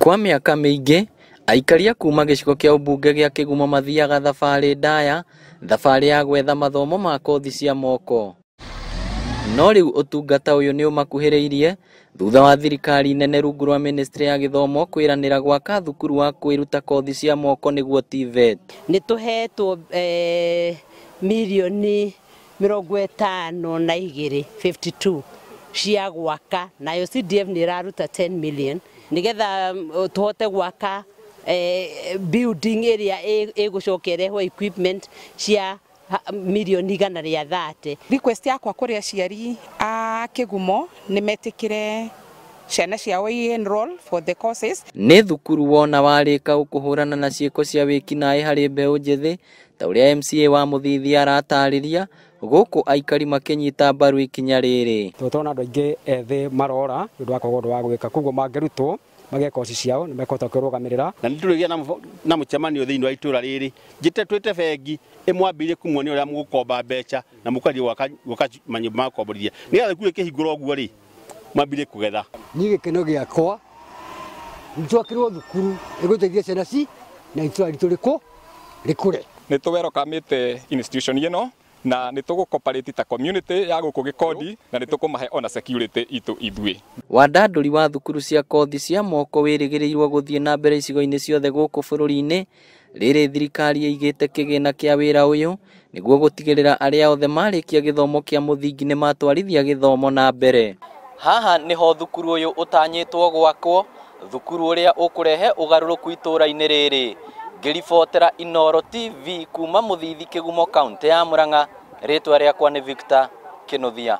Kwa mĩaka mĩingĩ aikaria kuma gĩcigo kĩa ũmbunge gĩa Kĩgumo mathiaga thabarĩ ndaya, thabarĩ ya gwetha mathomo ma kothi cia moko. No rĩu ũtungata ũyũ nĩ ũmakuhĩrĩirie thutha wa thirikari nene rungu rwa Ministry ya Gĩthomo kwĩranĩra gwaka thukuru wa kwĩruta kothi cia moko nĩguo TVET. Nĩ tũhetwo mirioni 52 cia gwaka, nayo CDF nĩ ĩraruta 10 million nigetha tuhote gwaka building ĩrĩa ĩgũcoka ĩrehwo equipment cia mirioni 130. Request yakwa kũrĩ aciari a Kĩgumo nĩ metĩkĩre ciana ciao enroll for the courses. Nĩ thukuru wona warĩka ũkũhũrana na ciĩko cia wĩkinaĩ harĩ mbeũ njĩthĩ ta ũrĩa MCA wa Mũthithi aratarĩria, gũkũ aikari makĩnyita mbaru ikinya rĩrĩ. Tũtona andũ aingĩ ethĩ marora nĩ ũndũ wa kwaga ũndũ wa gwĩka, koguo mangĩrutwo mageka koci ciao nĩ mekũhota kwĩrũgamĩrĩra. Na nĩ tũrĩgĩa na mũcemanio thĩinĩ wa itũũra rĩrĩ, njĩte twĩte bengi ĩmwambĩrĩrie kũmuonia ũrĩa mũgũkomba mbeca na mũkathi gwaka manyũmba ma gũkomborithia, nĩgetha kũrĩ kĩhingũra ũguo rĩ mwambĩrĩrie kũgetha. Niĩ gĩkeno gĩakwa nĩ twakĩrwo thukuru ĩgũteithia ciana ci na itũũra ritũ rĩkũre. Nĩ tũwelcomete institution ĩno na nĩ tũgũcooperate ta community ya gũkũ Gĩkondi na nĩ tũkũmahe ona security itũ ithuĩ. Wandandũri wa thukuru cia kothi cia moko wĩrĩgĩrĩirwo gũthiĩ na mbere icigo-inĩ ciothe gũkũ bũrũri-inĩ. Rĩrĩ thirikari ĩigĩte kĩgĩna kĩa wĩra ũyũ nĩguo gũtigĩrĩra arĩa othe marĩkia gĩthomo kĩa mũthingi nĩ matwarithia gĩthomo na mbere. Haha nĩho thukuru ũyũ ũtanyĩtwo gwakwo, thukuru ũrĩa ũkũrehe ũgarũrũku itũũra-inĩ rĩrĩ. Ngĩribotera Inooro TV kuma Mũthithi Kĩgumo kaunti ya Murang'a, rĩtwa rĩakwa nĩ Victor Kĩnuthia.